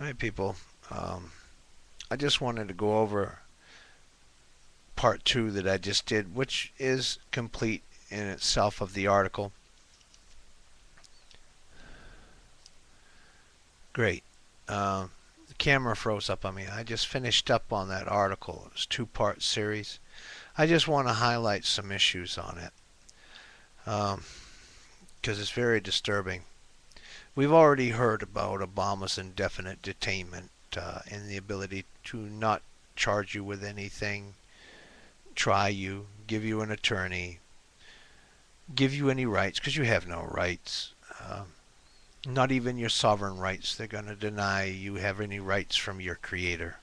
All right, people. I just wanted to go over part two that I just did, which is complete in itself of the article. Great. The camera froze up on me. I just finished up on that article. It was a two-part series. I just want to highlight some issues on it because it's very disturbing. We've already heard about Obama's indefinite detainment and the ability to not charge you with anything, try you, give you an attorney, give you any rights, because you have no rights. Not even your sovereign rights. They're going to deny you have any rights from your creator.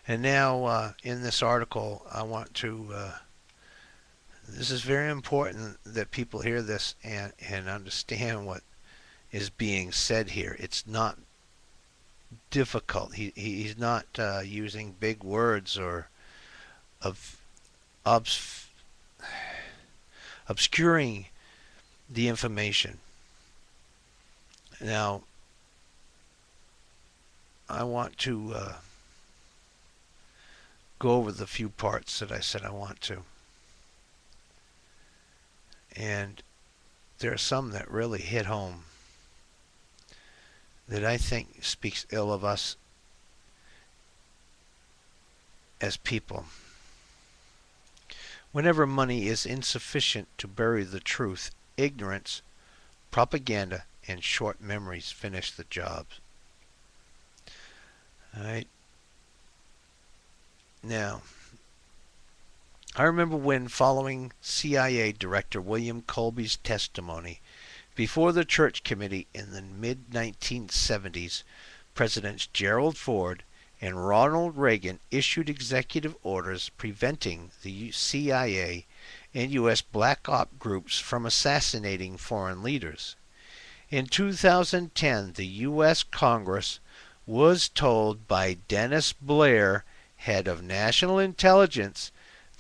And now in this article, I want to, this is very important that people hear this and understand what is being said here. It's not difficult. He's not using big words or obscuring the information. Now, I want to go over the few parts that I said I want to. And there are some that really hit home that I think speaks ill of us as people. Whenever money is insufficient to bury the truth, ignorance, propaganda, and short memories finish the job. Alright. Now, I remember when following CIA Director William Colby's testimony before the Church Committee in the mid-1970s, Presidents Gerald Ford and Ronald Reagan issued executive orders preventing the CIA and U.S. black op groups from assassinating foreign leaders. In 2010, the U.S. Congress was told by Dennis Blair, head of National Intelligence,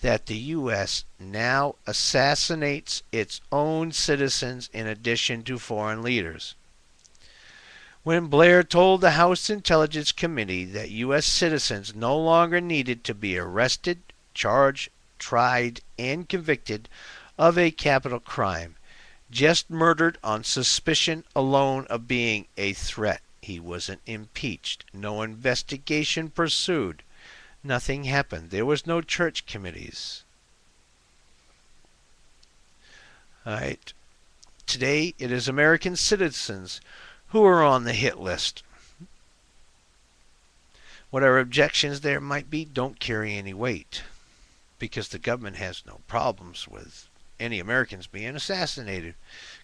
that the U.S. now assassinates its own citizens in addition to foreign leaders. When Blair told the House Intelligence Committee that U.S. citizens no longer needed to be arrested, charged, tried, and convicted of a capital crime, just murdered on suspicion alone of being a threat, he wasn't impeached, no investigation pursued. Nothing happened. There was no church committees. All right. Today, it is American citizens who are on the hit list. Whatever objections there might be don't carry any weight, because the government has no problems with any Americans being assassinated,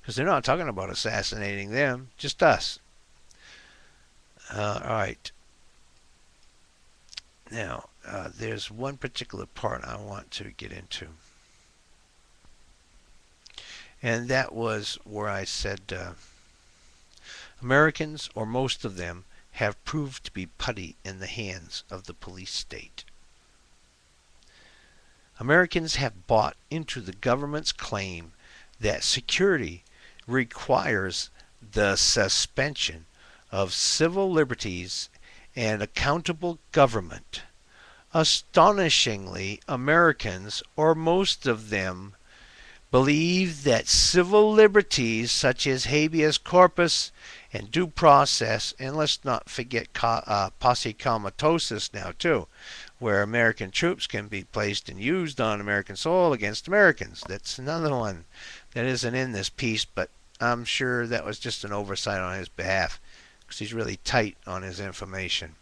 because they're not talking about assassinating them, just us. All right. Now, there's one particular part I want to get into. And that was where I said Americans, or most of them, have proved to be putty in the hands of the police state. Americans have bought into the government's claim that security requires the suspension of civil liberties and accountable government. Astonishingly, Americans, or most of them, believe that civil liberties such as habeas corpus and due process, and let's not forget posse comitosis now too, where American troops can be placed and used on American soil against Americans. That's another one that isn't in this piece, but I'm sure that was just an oversight on his behalf, because he's really tight on his information.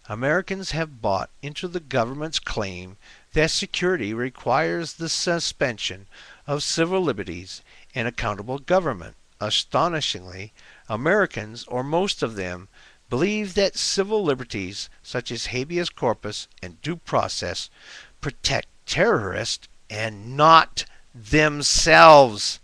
Americans have bought into the government's claim that security requires the suspension of civil liberties and accountable government. Astonishingly, Americans, or most of them, believe that civil liberties such as habeas corpus and due process protect terrorists and not themselves.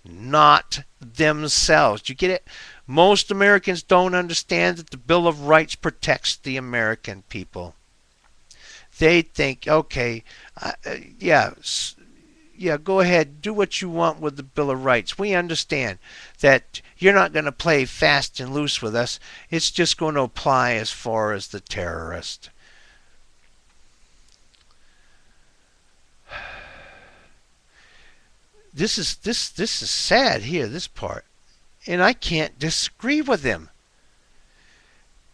Not themselves. Do you get it? Most Americans don't understand that the Bill of Rights protects the American people. They think, okay, yeah, yeah, go ahead, do what you want with the Bill of Rights. We understand that you're not going to play fast and loose with us. It's just going to apply as far as the terrorist. This is sad here, this part, and I can't disagree with him.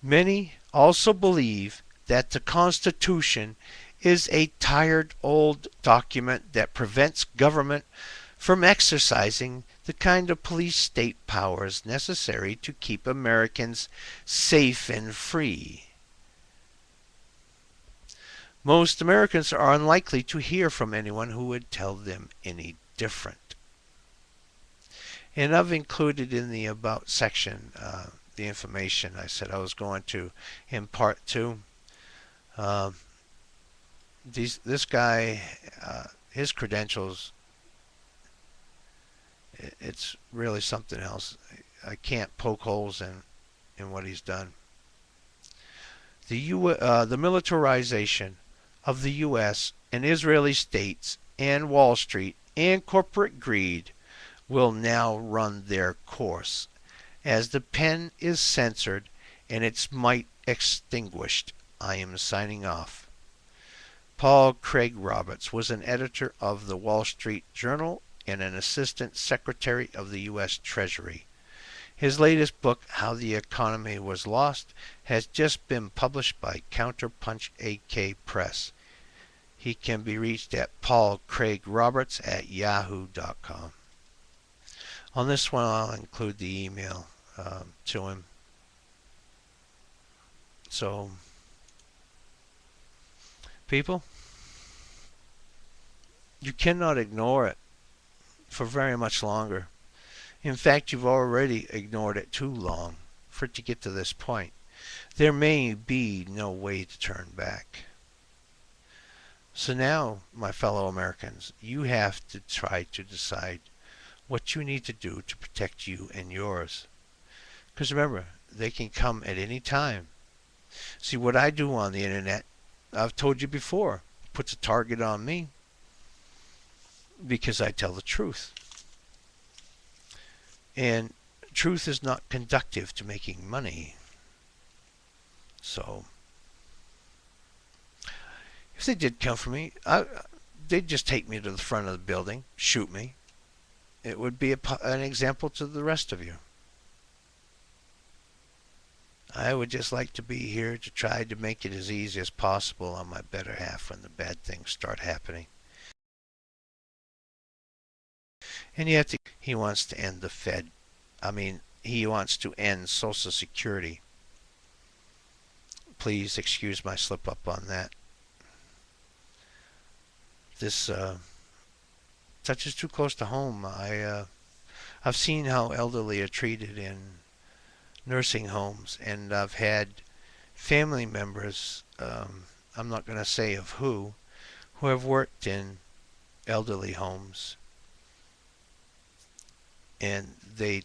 Many also believe that the Constitution is a tired old document that prevents government from exercising the kind of police state powers necessary to keep Americans safe and free. Most Americans are unlikely to hear from anyone who would tell them any different. And I've included in the About section the information I said I was going to impart to. Uh, this guy, his credentials, it's really something else. I can't poke holes in what he's done. The militarization of the U.S. and Israeli states and Wall Street and corporate greed will now run their course as the pen is censored and its might extinguished. I am signing off. Paul Craig Roberts was an editor of the Wall Street Journal and an assistant secretary of the U.S. Treasury. His latest book, How the Economy Was Lost, has just been published by Counterpunch AK Press. He can be reached at paulcraigroberts@yahoo.com. On this one, I'll include the email to him. So, people, you cannot ignore it for very much longer. In fact, you've already ignored it too long for it to get to this point. There may be no way to turn back. So now, my fellow Americans, you have to try to decide what you need to do to protect you and yours. Because remember, they can come at any time. See, what I do on the internet, I've told you before, puts a target on me because I tell the truth. And truth is not conducive to making money. So, if they did come for me, they'd just take me to the front of the building, shoot me. It would be an example to the rest of you. I would just like to be here to try to make it as easy as possible on my better half when the bad things start happening. And yet, he wants to end the Fed. He wants to end Social Security. Please excuse my slip up on that. This touches too close to home. I've seen how elderly are treated in nursing homes, and I've had family members, I'm not going to say of who have worked in elderly homes, and they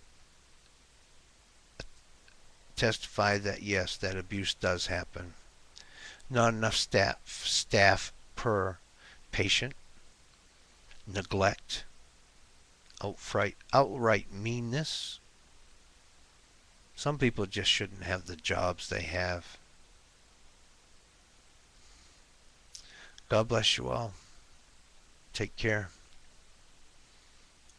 testify that yes, that abuse does happen. Not enough staff per patient, neglect, outright meanness. Some people just shouldn't have the jobs they have. God bless you all. Take care.